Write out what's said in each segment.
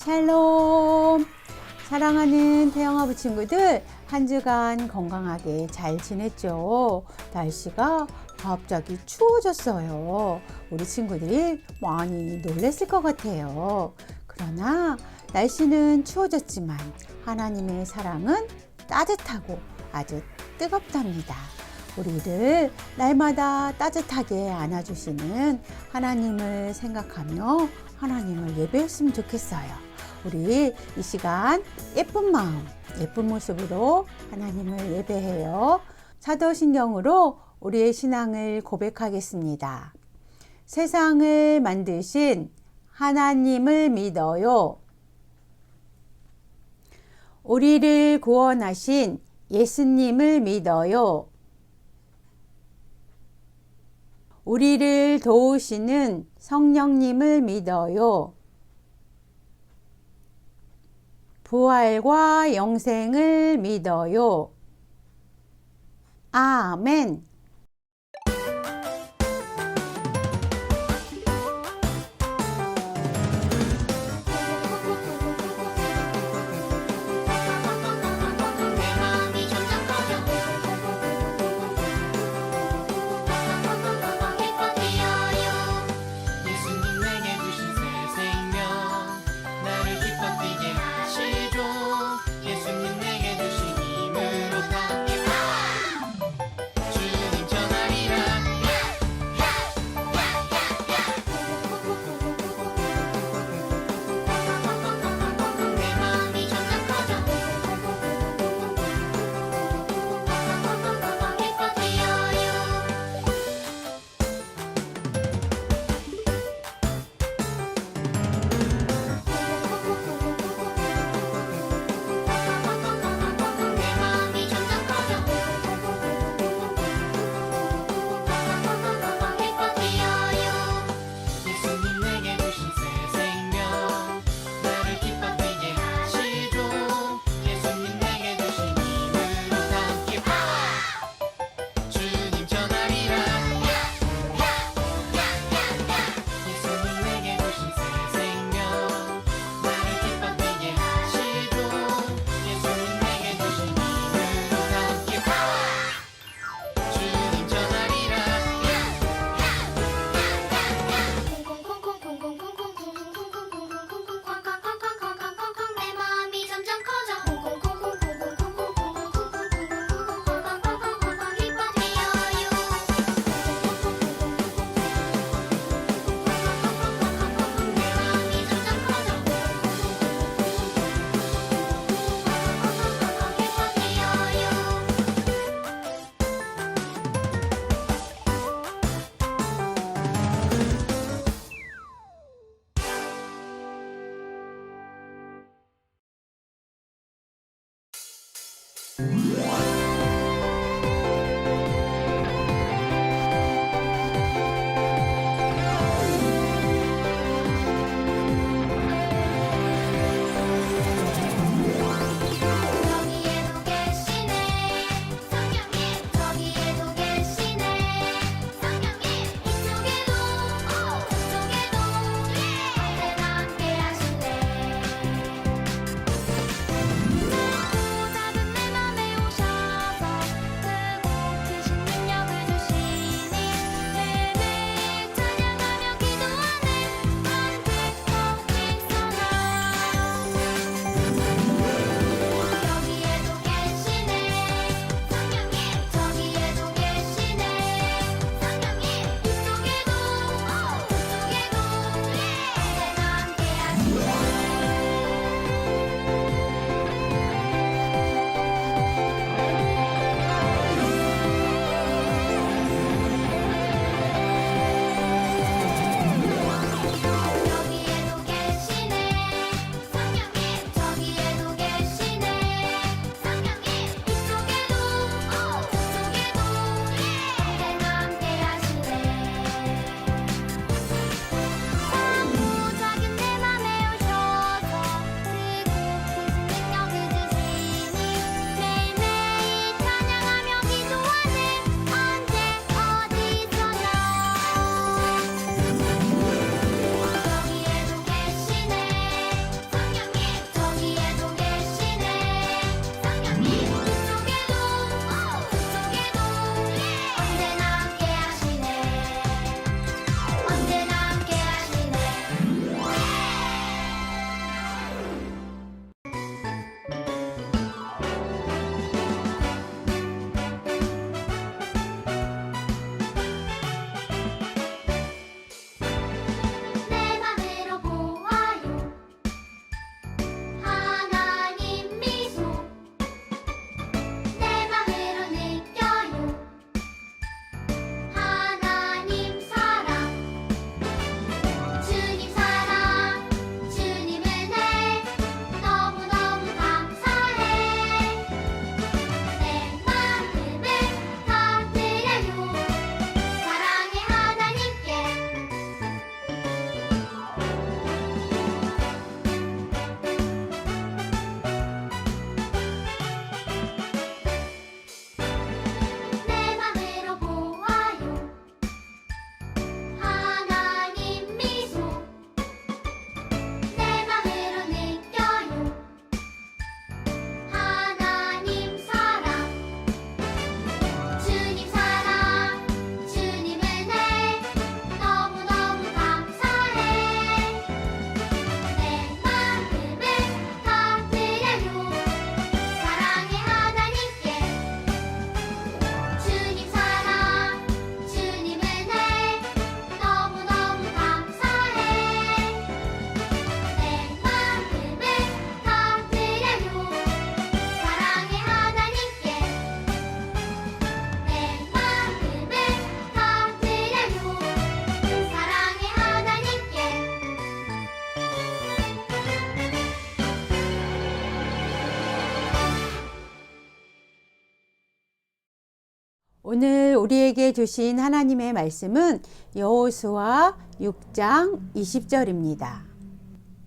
샬롬! 사랑하는 태영아부 친구들, 한 주간 건강하게 잘 지냈죠? 날씨가 갑자기 추워졌어요. 우리 친구들이 많이 놀랬을 것 같아요. 그러나 날씨는 추워졌지만 하나님의 사랑은 따뜻하고 아주 뜨겁답니다. 우리를 날마다 따뜻하게 안아주시는 하나님을 생각하며 하나님을 예배했으면 좋겠어요. 우리 이 시간 예쁜 마음, 예쁜 모습으로 하나님을 예배해요. 사도신경으로 우리의 신앙을 고백하겠습니다. 세상을 만드신 하나님을 믿어요. 우리를 구원하신 예수님을 믿어요. 우리를 도우시는 성령님을 믿어요. 부활과 영생을 믿어요. 아멘. 주님 오늘 우리에게 주신 하나님의 말씀은 여호수아 6장 20절입니다.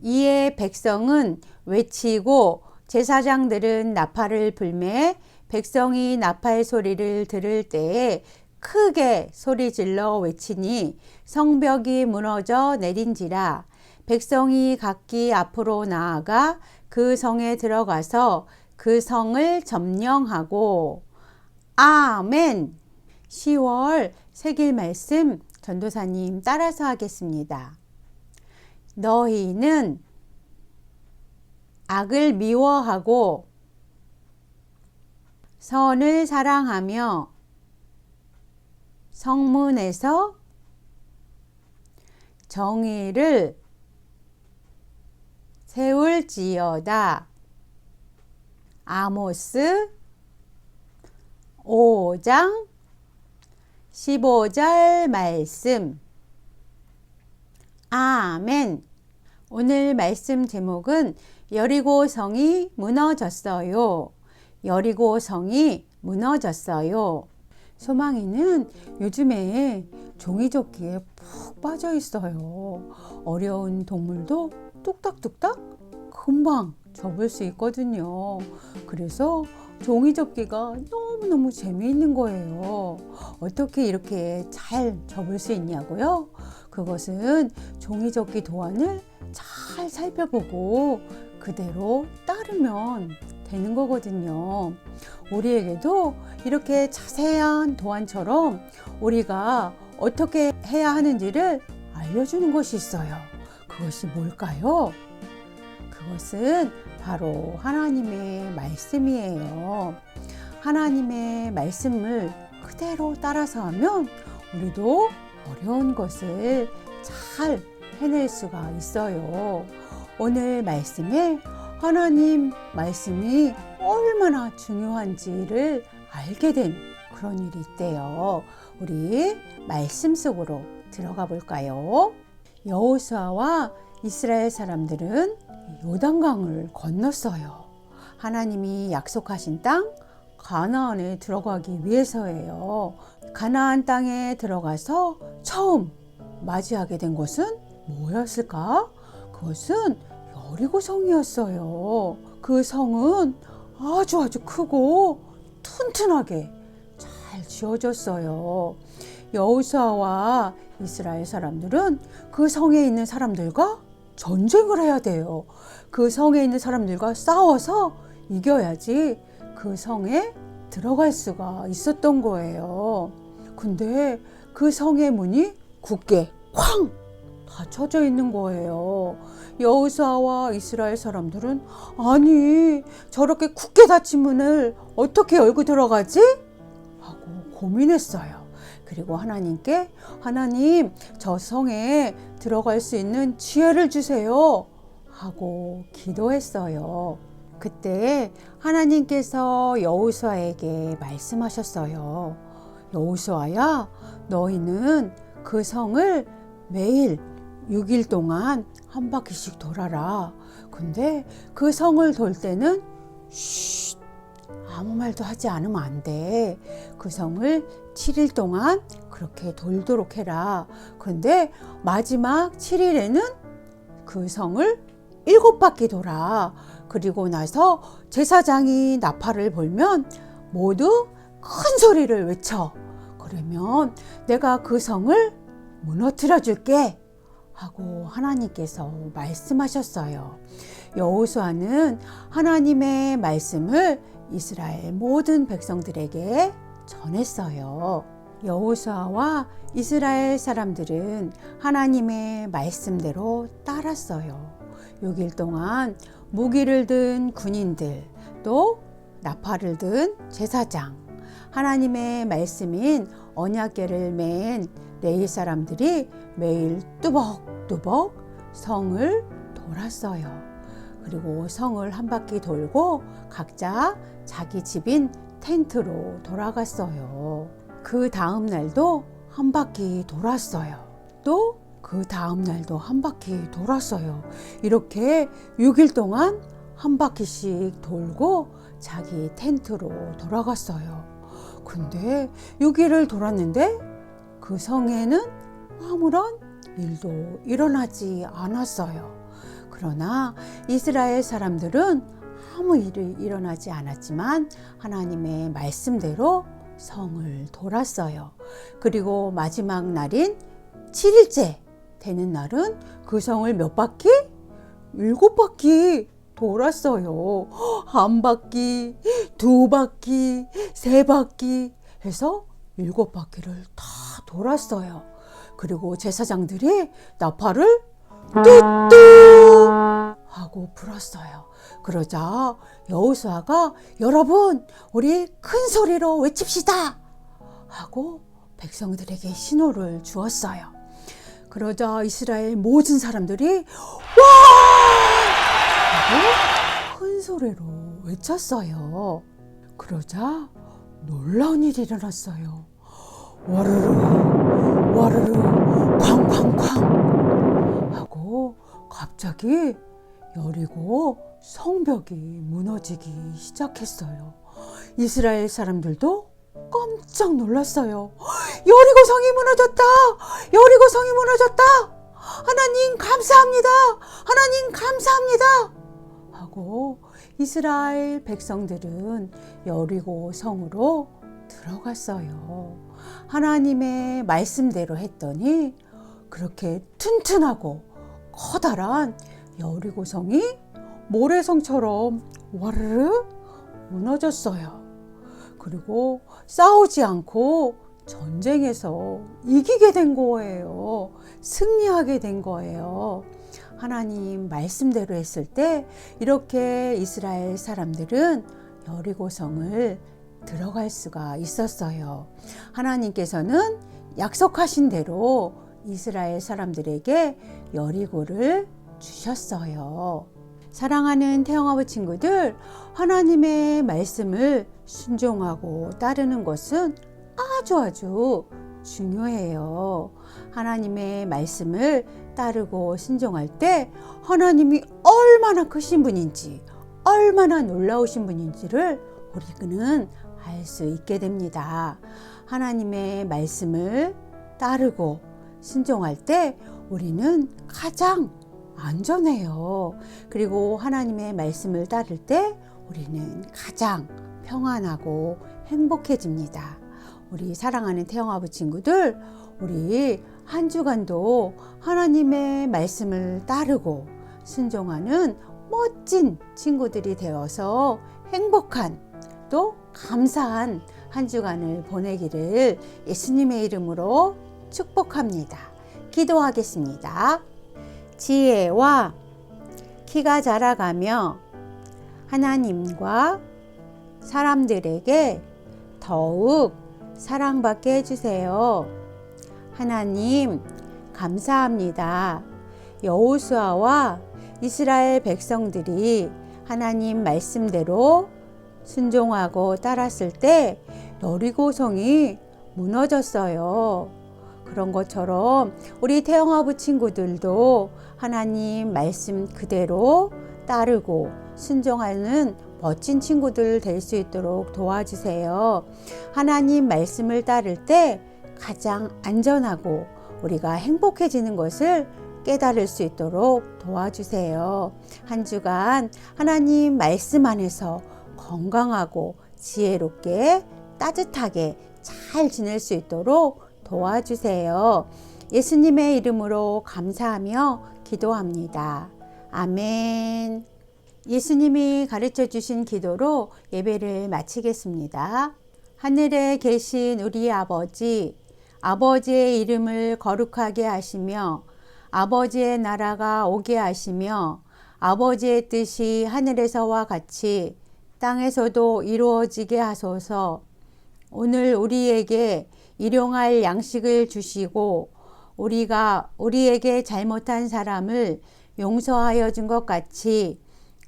이에 백성은 외치고 제사장들은 나팔을 불매 백성이 나팔 소리를 들을 때에 크게 소리질러 외치니 성벽이 무너져 내린지라. 백성이 각기 앞으로 나아가 그 성에 들어가서 그 성을 점령하고. 아멘. 10월 새길 말씀 전도사님 따라서 하겠습니다. 너희는 악을 미워하고 선을 사랑하며 성문에서 정의를 세울지어다. 아모스 5장 15절 말씀. 아멘. 오늘 말씀 제목은 여리고 성이 무너졌어요. 여리고 성이 무너졌어요. 소망이는 요즘에 종이접기에 푹 빠져 있어요. 어려운 동물도 뚝딱뚝딱 금방 접을 수 있거든요. 그래서 종이접기가 너무너무 재미있는 거예요. 어떻게 이렇게 잘 접을 수 있냐고요? 그것은 종이접기 도안을 잘 살펴보고 그대로 따르면 되는 거거든요. 우리에게도 이렇게 자세한 도안처럼 우리가 어떻게 해야 하는지를 알려주는 것이 있어요. 그것이 뭘까요? 그것은 바로 하나님의 말씀이에요. 하나님의 말씀을 그대로 따라서 하면 우리도 어려운 것을 잘 해낼 수가 있어요. 오늘 말씀에 하나님 말씀이 얼마나 중요한지를 알게 된 그런 일이 있대요. 우리 말씀 속으로 들어가 볼까요? 여호수아와 이스라엘 사람들은 요단강을 건넜어요. 하나님이 약속하신 땅 가나안에 들어가기 위해서예요. 가나안 땅에 들어가서 처음 맞이하게 된 것은 뭐였을까? 그것은 여리고 성이었어요. 그 성은 아주 크고 튼튼하게 잘 지어졌어요. 여호수아와 이스라엘 사람들은 그 성에 있는 사람들과 전쟁을 해야 돼요. 그 성에 있는 사람들과 싸워서 이겨야지 그 성에 들어갈 수가 있었던 거예요. 근데 그 성의 문이 굳게 쾅 닫혀져 있는 거예요. 여호수아와 이스라엘 사람들은 아니 저렇게 굳게 닫힌 문을 어떻게 열고 들어가지? 하고 고민했어요. 그리고 하나님께 하나님 저 성에 들어갈 수 있는 지혜를 주세요 하고 기도했어요. 그때 하나님께서 여호수아에게 말씀하셨어요. 여호수아야, 너희는 그 성을 매일 6일 동안 한 바퀴씩 돌아라. 근데 그 성을 돌 때는 아무 말도 하지 않으면 안 돼. 그 성을 7일 동안 그렇게 돌도록 해라. 근데 마지막 7일에는 그 성을 7바퀴 돌아. 그리고 나서 제사장이 나팔을 불면 모두 큰 소리를 외쳐. 그러면 내가 그 성을 무너뜨려 줄게 하고 하나님께서 말씀하셨어요. 여호수아는 하나님의 말씀을 이스라엘 모든 백성들에게 전했어요. 여호수아와 이스라엘 사람들은 하나님의 말씀대로 따랐어요. 6일 동안 무기를 든 군인들, 또 나팔을 든 제사장, 하나님의 말씀인 언약궤를 맨 레위 사람들이 매일 뚜벅뚜벅 성을 돌았어요. 그리고 성을 한 바퀴 돌고 각자 자기 집인 텐트로 돌아갔어요. 그 다음 날도 한 바퀴 돌았어요. 또 그 다음 날도 한 바퀴 돌았어요. 이렇게 6일 동안 한 바퀴씩 돌고 자기 텐트로 돌아갔어요. 근데 6일을 돌았는데 그 성에는 아무런 일도 일어나지 않았어요. 그러나 이스라엘 사람들은 아무 일이 일어나지 않았지만 하나님의 말씀대로 성을 돌았어요. 그리고 마지막 날인 7일째 되는 날은 그 성을 몇 바퀴? 7바퀴 돌았어요. 한 바퀴, 2바퀴, 3바퀴 해서 7바퀴를 다 돌았어요. 그리고 제사장들이 나팔을 뚜뚜 하고 불었어요. 그러자 여호수아가 여러분 우리 큰 소리로 외칩시다 하고 백성들에게 신호를 주었어요. 그러자 이스라엘 모든 사람들이 와 하고 큰 소리로 외쳤어요. 그러자 놀라운 일이 일어났어요. 와르르 와르르 쾅쾅쾅 하고 갑자기 여리고 성벽이 무너지기 시작했어요. 이스라엘 사람들도 깜짝 놀랐어요. 여리고 성이 무너졌다! 여리고 성이 무너졌다! 하나님 감사합니다! 하나님 감사합니다! 하고 이스라엘 백성들은 여리고 성으로 들어갔어요. 하나님의 말씀대로 했더니 그렇게 튼튼하고 커다란 여리고 성이 모래성처럼 와르르 무너졌어요. 그리고 싸우지 않고 전쟁에서 이기게 된 거예요. 승리하게 된 거예요. 하나님 말씀대로 했을 때 이렇게 이스라엘 사람들은 여리고성을 들어갈 수가 있었어요. 하나님께서는 약속하신 대로 이스라엘 사람들에게 여리고를 주셨어요. 사랑하는 태영아부 친구들, 하나님의 말씀을 순종하고 따르는 것은 아주 중요해요. 하나님의 말씀을 따르고 순종할 때 하나님이 얼마나 크신 분인지, 얼마나 놀라우신 분인지를 우리는 알 수 있게 됩니다. 하나님의 말씀을 따르고 순종할 때 우리는 가장 안전해요. 그리고 하나님의 말씀을 따를 때 우리는 가장 평안하고 행복해집니다. 우리 사랑하는 태영아부 친구들, 우리 한 주간도 하나님의 말씀을 따르고 순종하는 멋진 친구들이 되어서 행복한 또 감사한 한 주간을 보내기를 예수님의 이름으로 축복합니다. 기도하겠습니다. 지혜와 키가 자라가며 하나님과 사람들에게 더욱 사랑받게 해주세요. 하나님 감사합니다. 여호수아와 이스라엘 백성들이 하나님 말씀대로 순종하고 따랐을 때 여리고성이 무너졌어요. 그런 것처럼 우리 태영아부 친구들도 하나님 말씀 그대로 따르고 순종하는 멋진 친구들 될 수 있도록 도와주세요. 하나님 말씀을 따를 때 가장 안전하고 우리가 행복해지는 것을 깨달을 수 있도록 도와주세요. 한 주간 하나님 말씀 안에서 건강하고 지혜롭게 따뜻하게 잘 지낼 수 있도록 도와주세요. 예수님의 이름으로 감사하며 기도합니다. 아멘. 예수님이 가르쳐 주신 기도로 예배를 마치겠습니다. 하늘에 계신 우리 아버지, 아버지의 이름을 거룩하게 하시며 아버지의 나라가 오게 하시며 아버지의 뜻이 하늘에서와 같이 땅에서도 이루어지게 하소서. 오늘 우리에게 일용할 양식을 주시고 우리가 우리에게 잘못한 사람을 용서하여 준 것 같이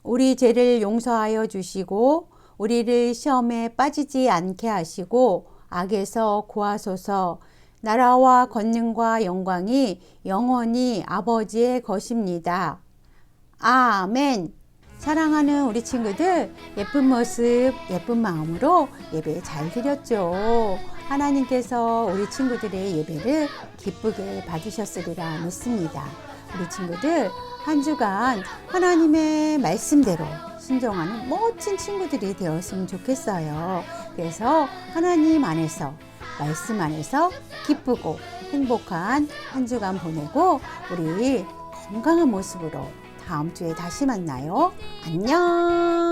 우리 죄를 용서하여 주시고 우리를 시험에 빠지지 않게 하시고 악에서 구하소서. 나라와 권능과 영광이 영원히 아버지의 것입니다. 아멘. 사랑하는 우리 친구들, 예쁜 모습, 예쁜 마음으로 예배 잘 드렸죠. 하나님께서 우리 친구들의 예배를 기쁘게 받으셨으리라 믿습니다. 우리 친구들 한 주간 하나님의 말씀대로 순종하는 멋진 친구들이 되었으면 좋겠어요. 그래서 하나님 안에서, 말씀 안에서 기쁘고 행복한 한 주간 보내고 우리 건강한 모습으로 다음 주에 다시 만나요. 안녕.